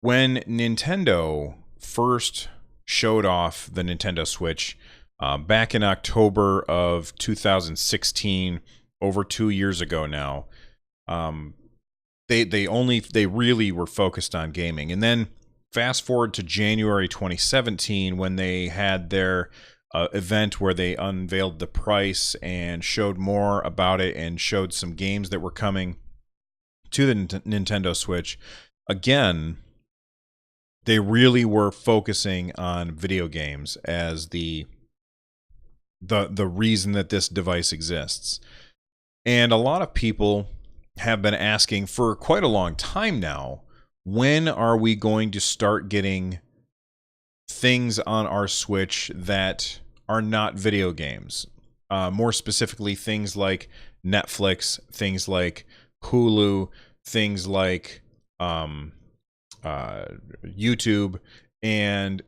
When Nintendo first showed off the Nintendo Switch back in October of 2016, over 2 years ago now, um, they really were focused on gaming. And then fast forward to January 2017 when they had their event where they unveiled the price and showed more about it and showed some games that were coming to the Nintendo Switch. Again, they really were focusing on video games as the reason that this device exists. And a lot of people have been asking for quite a long time now, when are we going to start getting things on our Switch that are not video games? More specifically, things like Netflix, things like Hulu, things like YouTube. And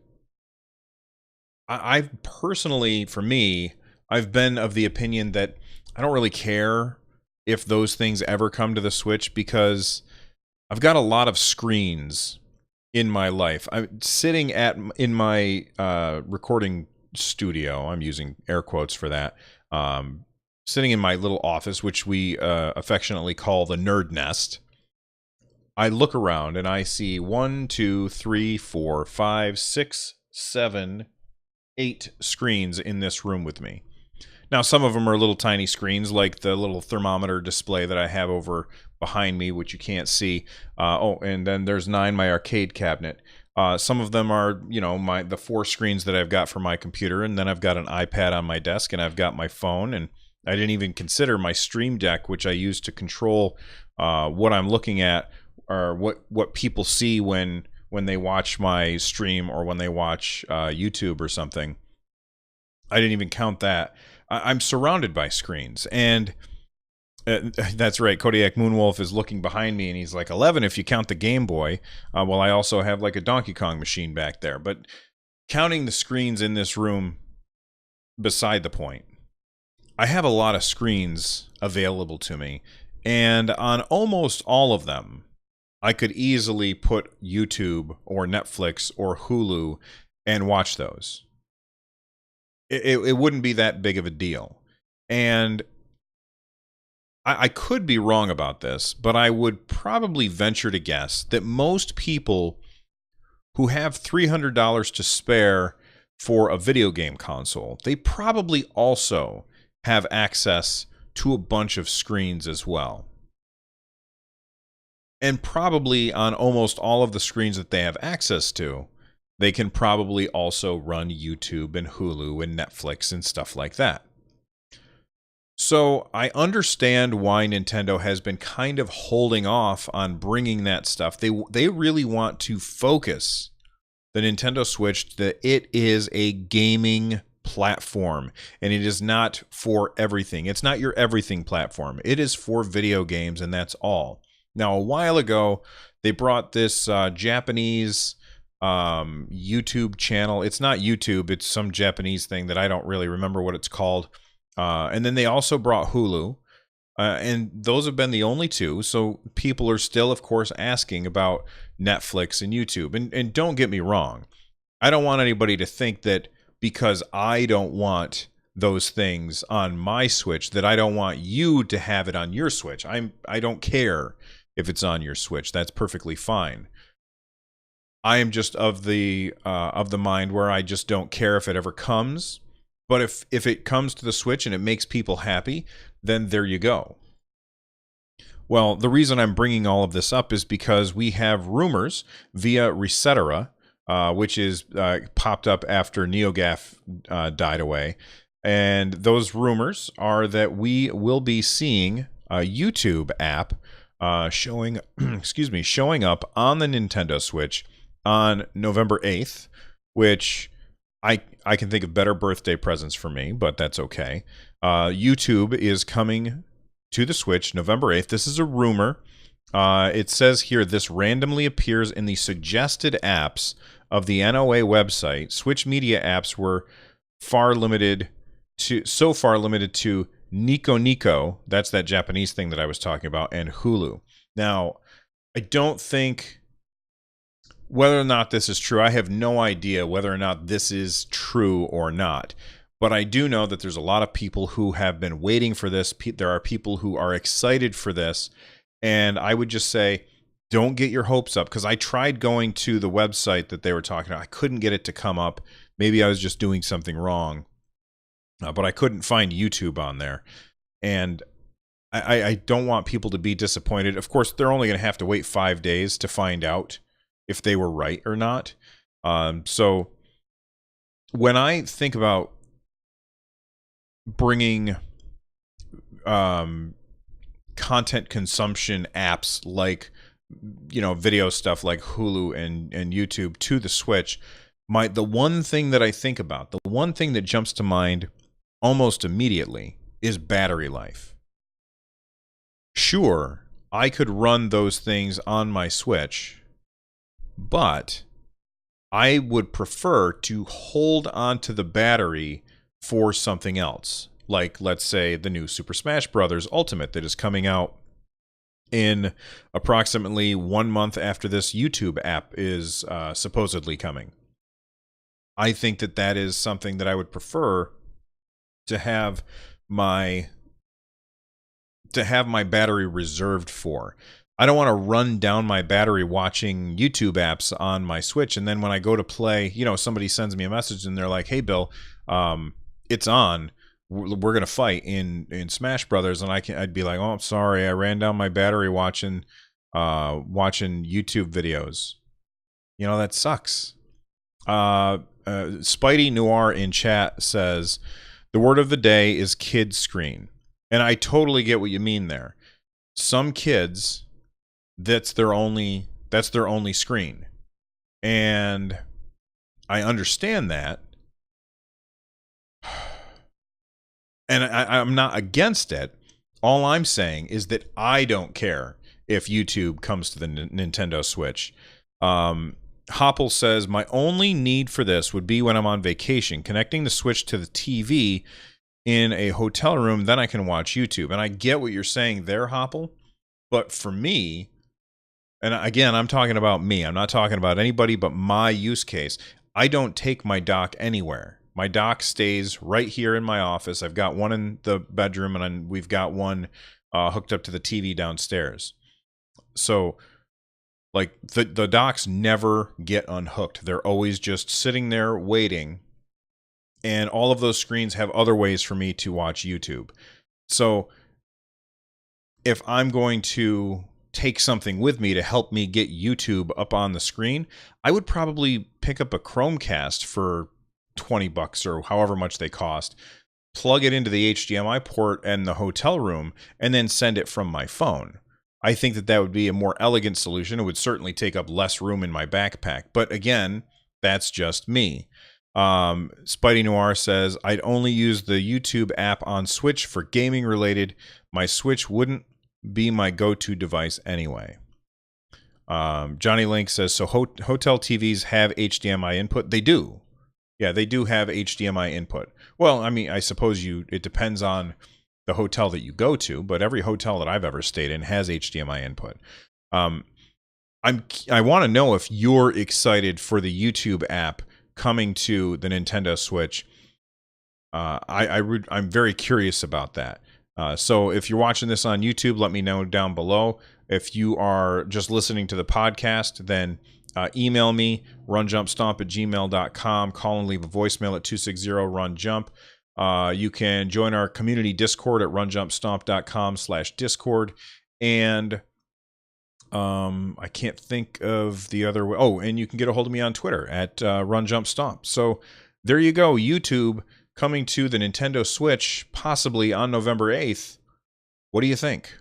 I personally, for me, I've been of the opinion that I don't really care if those things ever come to the Switch, because I've got a lot of screens in my life. I'm sitting in my recording studio. I'm using air quotes for that. Sitting in my little office, which we affectionately call the Nerd Nest. I look around and I see 1, 2, 3, 4, 5, 6, 7, 8 screens in this room with me. Now, some of them are little tiny screens, like the little thermometer display that I have over behind me, which you can't see. And then there's 9, my arcade cabinet. Some of them are, the 4 screens that I've got for my computer, and then I've got an iPad on my desk, and I've got my phone, and I didn't even consider my Stream Deck, which I use to control what I'm looking at, or what people see when they watch my stream or when they watch YouTube or something. I didn't even count that. I'm surrounded by screens, and that's right. Kodiak Moonwolf is looking behind me, and he's like 11 if you count the Game Boy. Well, I also have like a Donkey Kong machine back there, but counting the screens in this room, beside the point. I have a lot of screens available to me, and on almost all of them, I could easily put YouTube or Netflix or Hulu and watch those. It wouldn't be that big of a deal. And I could be wrong about this, but I would probably venture to guess that most people who have $300 to spare for a video game console, they probably also have access to a bunch of screens as well. And probably on almost all of the screens that they have access to, they can probably also run YouTube and Hulu and Netflix and stuff like that. So I understand why Nintendo has been kind of holding off on bringing that stuff. They really want to focus the Nintendo Switch that it is a gaming platform, and it is not for everything. It's not your everything platform. It is for video games, and that's all. Now, a while ago, they brought this Japanese YouTube channel. It's not YouTube. It's some Japanese thing that I don't really remember what it's called. And then they also brought Hulu. And those have been the only two. So people are still, of course, asking about Netflix and YouTube. And don't get me wrong. I don't want anybody to think that because I don't want those things on my Switch that I don't want you to have it on your Switch. I don't care if it's on your Switch. That's perfectly fine. I am just of the mind where I just don't care if it ever comes. But if it comes to the Switch and it makes people happy, then there you go. Well, the reason I'm bringing all of this up is because we have rumors via Resetera, which is popped up after NeoGAF died away. And those rumors are that we will be seeing a YouTube app showing up on the Nintendo Switch on November 8th, which I can think of better birthday presents for me, but that's okay. YouTube is coming to the Switch November 8th. This is a rumor. It says here, this randomly appears in the suggested apps of the NOA website. Switch media apps were so far limited to Nico Nico, that's that Japanese thing that I was talking about, and Hulu. Now, I don't think whether or not this is true, I have no idea whether or not this is true or not. But I do know that there's a lot of people who have been waiting for this. There are people who are excited for this. And I would just say, don't get your hopes up, because I tried going to the website that they were talking about. I couldn't get it to come up. Maybe I was just doing something wrong. But I couldn't find YouTube on there. And I don't want people to be disappointed. Of course, they're only going to have to wait 5 days to find out if they were right or not. So when I think about bringing content consumption apps like, video stuff like Hulu and YouTube to the Switch, the one thing that I think about, the one thing that jumps to mind almost immediately is battery life. Sure, I could run those things on my Switch, but I would prefer to hold onto the battery for something else. Like, let's say, the new Super Smash Bros. Ultimate that is coming out in approximately 1 month after this YouTube app is supposedly coming. I think that is something that I would prefer to have my battery reserved for. I don't want to run down my battery watching YouTube apps on my Switch, and then when I go to play, somebody sends me a message and they're like, "Hey, Bill, it's on. We're gonna fight in Smash Brothers," and I'd be like, "Oh, I'm sorry, I ran down my battery watching YouTube videos." That sucks. Spidey Noir in chat says the word of the day is kid screen, and I totally get what you mean there. Some kids, that's their only screen, and I understand that. And I'm not against it. All I'm saying is that I don't care if YouTube comes to the Nintendo Switch. Hopple says, my only need for this would be when I'm on vacation, connecting the Switch to the TV in a hotel room, then I can watch YouTube. And I get what you're saying there, Hopple. But for me, and again, I'm talking about me. I'm not talking about anybody but my use case. I don't take my dock anywhere. My dock stays right here in my office. I've got one in the bedroom, and we've got one hooked up to the TV downstairs. So, like, the docks never get unhooked. They're always just sitting there waiting. And all of those screens have other ways for me to watch YouTube. So, if I'm going to take something with me to help me get YouTube up on the screen, I would probably pick up a Chromecast for $20 or however much they cost, plug it into the HDMI port in the hotel room, and then send it from my phone. I think that would be a more elegant solution. It would certainly take up less room in my backpack. But again, that's just me. Spidey Noir says, I'd only use the YouTube app on Switch for gaming related. My Switch wouldn't be my go-to device anyway. Johnny Link says, so hotel TVs have HDMI input? They do. Yeah, they do have HDMI input. Well, I mean, I suppose it depends on the hotel that you go to, but every hotel that I've ever stayed in has HDMI input. I want to know if you're excited for the YouTube app coming to the Nintendo Switch. I'm very curious about that. So if you're watching this on YouTube, let me know down below. If you are just listening to the podcast, then email me, runjumpstomp@gmail.com. Call and leave a voicemail at 260-RUN-JUMP. You can join our community Discord at runjumpstomp.com/Discord. And I can't think of the other way. Oh, and you can get a hold of me on Twitter at runjumpstomp. So there you go. YouTube coming to the Nintendo Switch possibly on November 8th. What do you think?